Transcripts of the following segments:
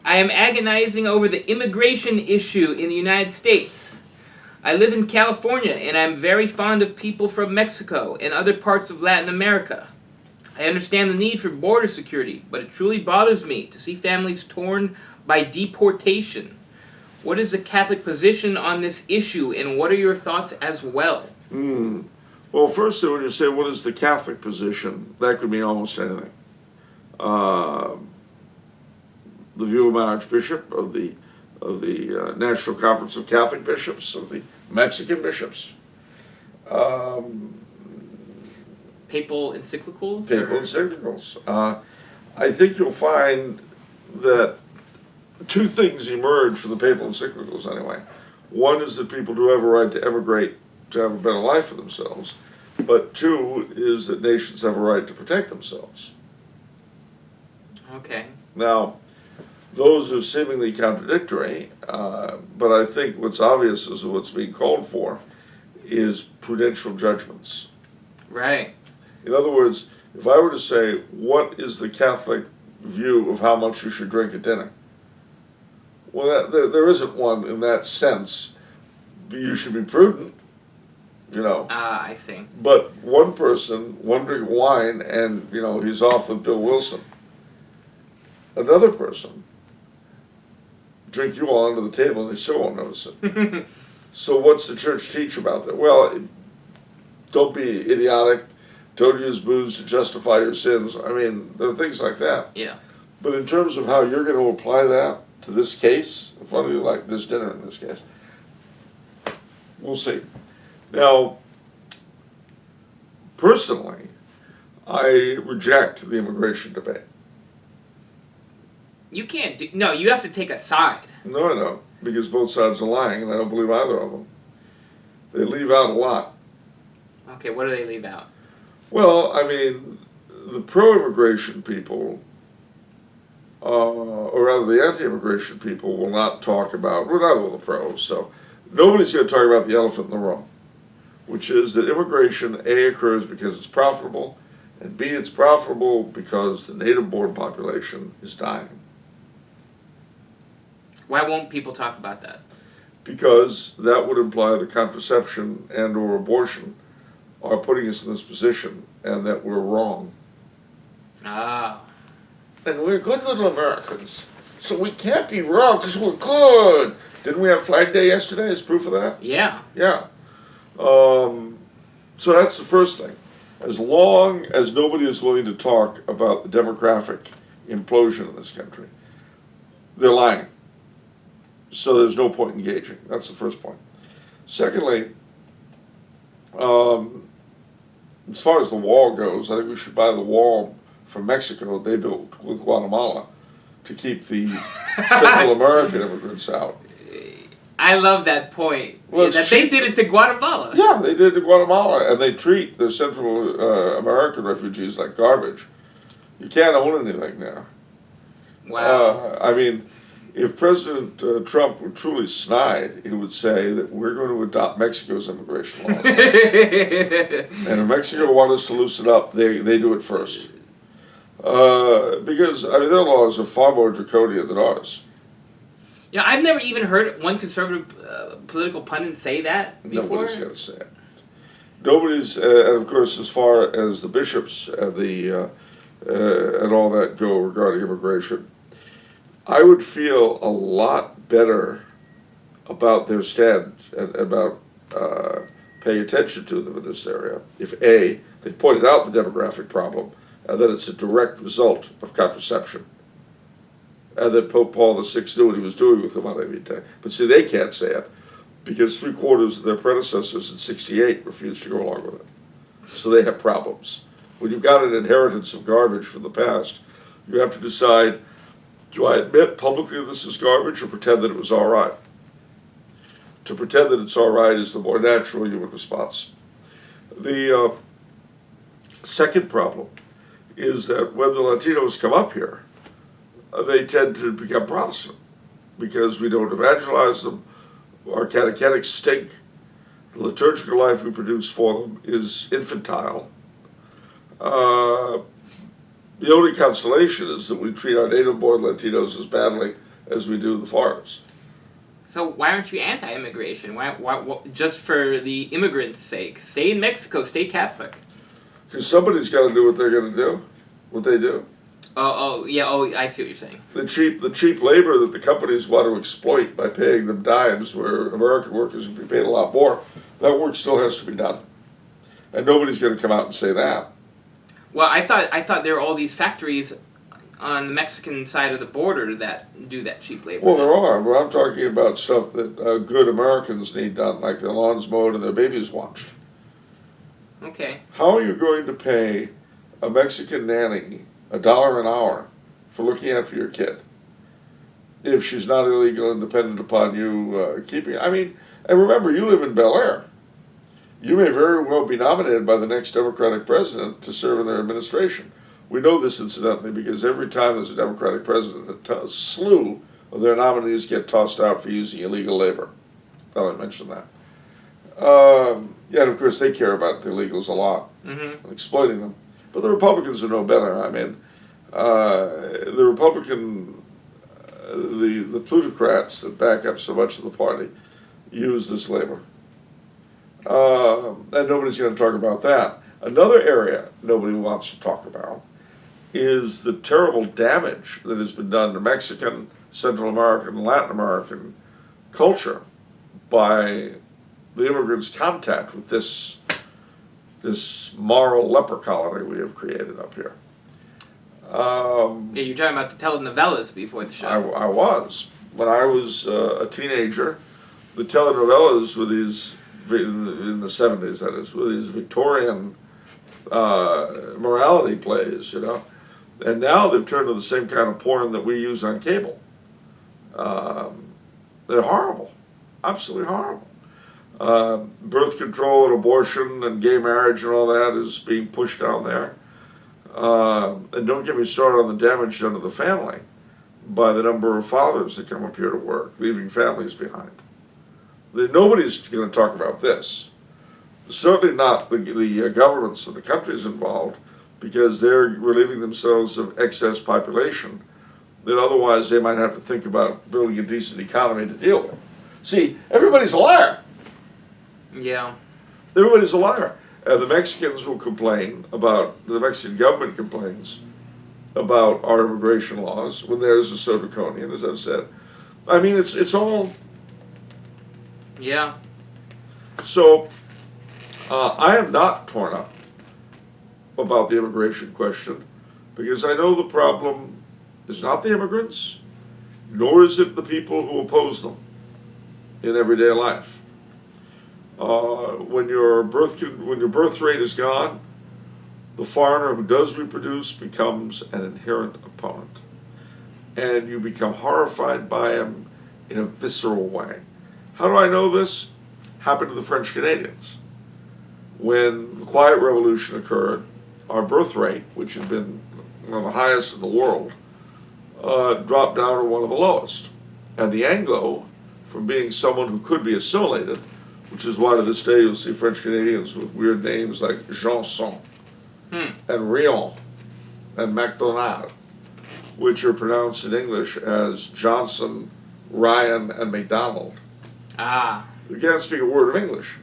I am agonizing over the immigration issue in the United States. I live in California, and I'm very fond of people from Mexico and other parts of Latin America. I understand the need for border security, but it truly bothers me to see families torn by deportation. What is the Catholic position on this issue, and what are your thoughts as well? Well, first, when you say what is the Catholic position, that could mean almost anything. The view of my Archbishop, of the National Conference of Catholic Bishops, of the Mexican bishops. Papal encyclicals? Papal encyclicals. I think you'll find that two things emerge from the papal encyclicals anyway. One is that people do have a right to emigrate to have a better life for themselves, but two is that nations have a right to protect themselves. Okay. Now, those are seemingly contradictory, but I think what's obvious is what's being called for is prudential judgments. Right. In other words, if I were to say, what is the Catholic view of how much you should drink at dinner? Well, there isn't one in that sense. You should be prudent, you know. I see. But one person, one drink of wine, and, you know, he's off with Bill Wilson. Another person, drink you all under the table and they still won't notice it. So what's the church teach about that? Well, don't be idiotic. Don't use booze to justify your sins. I mean, there are things like that. Yeah. But in terms of how you're going to apply that to this case, in front of you, like this dinner in this case, we'll see. Now, personally, I reject the immigration debate. You can't do... No, you have to take a side. No, I don't, because both sides are lying, and I don't believe either of them. They leave out a lot. Okay, what do they leave out? Well, I mean, the pro-immigration people, or rather the anti-immigration people, will not talk about, well, neither will the pros, so nobody's going to talk about the elephant in the room, which is that immigration, A, occurs because it's profitable, and B, it's profitable because the native-born population is dying. Why won't people talk about that? Because that would imply that contraception and or abortion are putting us in this position, and that we're wrong. Ah. And we're good little Americans, so we can't be wrong because we're good. Didn't we have Flag Day yesterday as proof of that? Yeah. Yeah. So that's the first thing. As long as nobody is willing to talk about the demographic implosion in this country, they're lying. So there's no point engaging. That's the first point. Secondly, as far as the wall goes, I think we should buy the wall from Mexico they built with Guatemala to keep the Central American immigrants out. I love that point. Well, that they did it to Guatemala. Yeah, they did it to Guatemala, and they treat the Central American refugees like garbage. You can't own anything there. Wow. I mean, if President Trump were truly snide, he would say that we're going to adopt Mexico's immigration laws. And if Mexico wants us to loosen up, they do it first. Because, I mean, their laws are far more draconian than ours. Yeah, I've never even heard one conservative political pundit say that before. Nobody's going to say it. Nobody's, and of course, as far as the bishops and and all that go regarding immigration, I would feel a lot better about their stand and about paying attention to them in this area if A, they pointed out the demographic problem and that it's a direct result of contraception. And that Pope Paul VI knew what he was doing with Humanae Vitae. But see, they can't say it because 3/4 of their predecessors in '68 refused to go along with it. So they have problems. When you've got an inheritance of garbage from the past, you have to decide, do I admit publicly this is garbage or pretend that it was all right? To pretend that it's all right is the more natural human response. The second problem is that when the Latinos come up here, they tend to become Protestant because we don't evangelize them, our catechetics stink, the liturgical life we produce for them is infantile. The only consolation is that we treat our native-born Latinos as badly as we do the foreigners. So why aren't you anti-immigration? Why just for the immigrants' sake? Stay in Mexico. Stay Catholic. Because somebody's got to do what they're going to do, what they do. Yeah. I see what you're saying. The cheap labor that the companies want to exploit by paying them dimes, where American workers would be paid a lot more, that work still has to be done, and nobody's going to come out and say that. Well, I thought there were all these factories on the Mexican side of the border that do that cheap labor. Well, there are, but I'm talking about stuff that good Americans need done, like their lawns mowed and their babies watched. Okay. How are you going to pay a Mexican nanny $1 an hour for looking after your kid if she's not illegal and dependent upon you keeping? I mean, and remember, you live in Bel Air. You may very well be nominated by the next Democratic president to serve in their administration. We know this, incidentally, because every time there's a Democratic president, a slew of their nominees get tossed out for using illegal labor. Thought I mentioned that. Yeah, and of course they care about the illegals a lot, exploiting them. But the Republicans are no better. I mean, the Republican, the plutocrats that back up so much of the party use this labor. And nobody's going to talk about that. Another area nobody wants to talk about is the terrible damage that has been done to Mexican, Central American, and Latin American culture by the immigrants' contact with this moral leper colony we have created up here. Yeah, you're talking about the telenovelas before the show. I was. When I was a teenager, the telenovelas were these, in the 70s that is, were these Victorian morality plays, you know. And now they've turned to the same kind of porn that we use on cable. They're horrible. Absolutely horrible. Birth control and abortion and gay marriage and all that is being pushed down there. And don't get me started on the damage done to the family by the number of fathers that come up here to work, leaving families behind. Nobody's going to talk about this. Certainly not the governments of the countries involved, because they're relieving themselves of excess population that otherwise they might have to think about building a decent economy to deal with. See, everybody's a liar. Yeah. Everybody's a liar. The Mexicans will complain about, the Mexican government complains about our immigration laws when theirs are so draconian, as I've said. I mean, it's all... Yeah. So, I am not torn up about the immigration question, because I know the problem is not the immigrants, nor is it the people who oppose them in everyday life. When your birth rate is gone, the foreigner who does reproduce becomes an inherent opponent, and you become horrified by him in a visceral way. How do I know this? Happened to the French Canadians. When the Quiet Revolution occurred, our birth rate, which had been one of the highest in the world, dropped down to one of the lowest. And the Anglo, from being someone who could be assimilated, which is why to this day you'll see French Canadians with weird names like Janson and Rion and MacDonald, which are pronounced in English as Johnson, Ryan, and McDonald. Ah. You can't speak a word of English.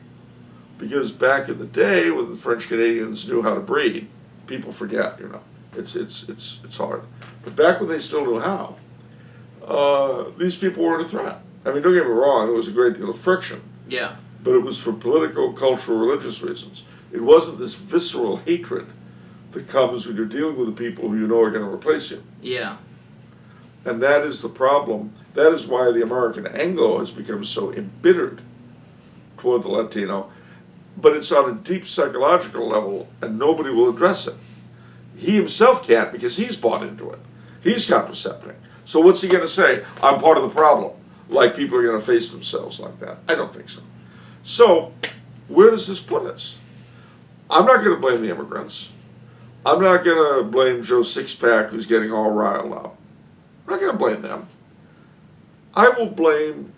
Because back in the day, when the French Canadians knew how to breed, people forget, you know. It's hard. But back when they still knew how, these people weren't a threat. I mean, don't get me wrong, there was a great deal of friction. Yeah. But it was for political, cultural, religious reasons. It wasn't this visceral hatred that comes when you're dealing with the people who you know are going to replace you. Yeah. And that is the problem. That is why the American Anglo has become so embittered toward the Latino. But it's on a deep psychological level, and nobody will address it. He himself can't, because he's bought into it. He's contracepting. So what's he going to say? I'm part of the problem. Like people are going to face themselves like that. I don't think so. So, where does this put us? I'm not going to blame the immigrants. I'm not going to blame Joe Sixpack, who's getting all riled up. I'm not going to blame them. I will blame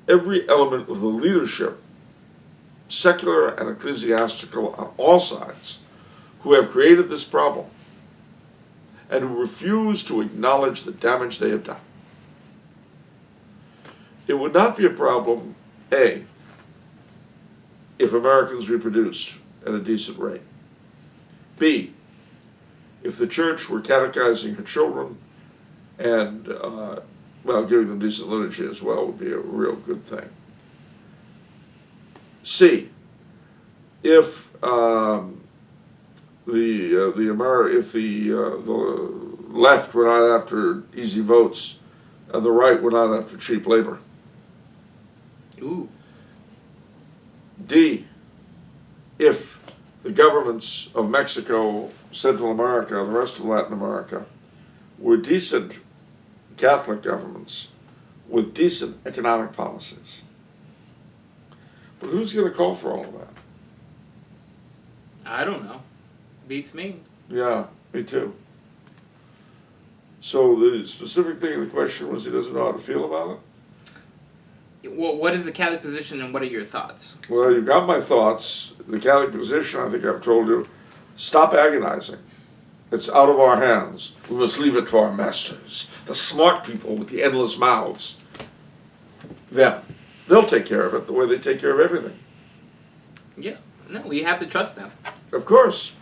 every element of the leadership, secular and ecclesiastical on all sides, who have created this problem and who refuse to acknowledge the damage they have done. It would not be a problem, A, if Americans reproduced at a decent rate. B, if the church were catechizing her children and, well, giving them decent liturgy as well would be a real good thing. C, if the left were not after easy votes and the right were not after cheap labor. Ooh. D, if the governments of Mexico, Central America, and the rest of Latin America were decent Catholic governments with decent economic policies. But who's going to call for all of that? I don't know. Beats me. Yeah, me too. So the specific thing in the question was he doesn't know how to feel about it? Well, what is the Catholic position and what are your thoughts? Well, you got my thoughts. The Catholic position, I think I've told you, stop agonizing. It's out of our hands. We must leave it to our masters, the smart people with the endless mouths. Them. They'll take care of it the way they take care of everything. Yeah. No, you have to trust them. Of course.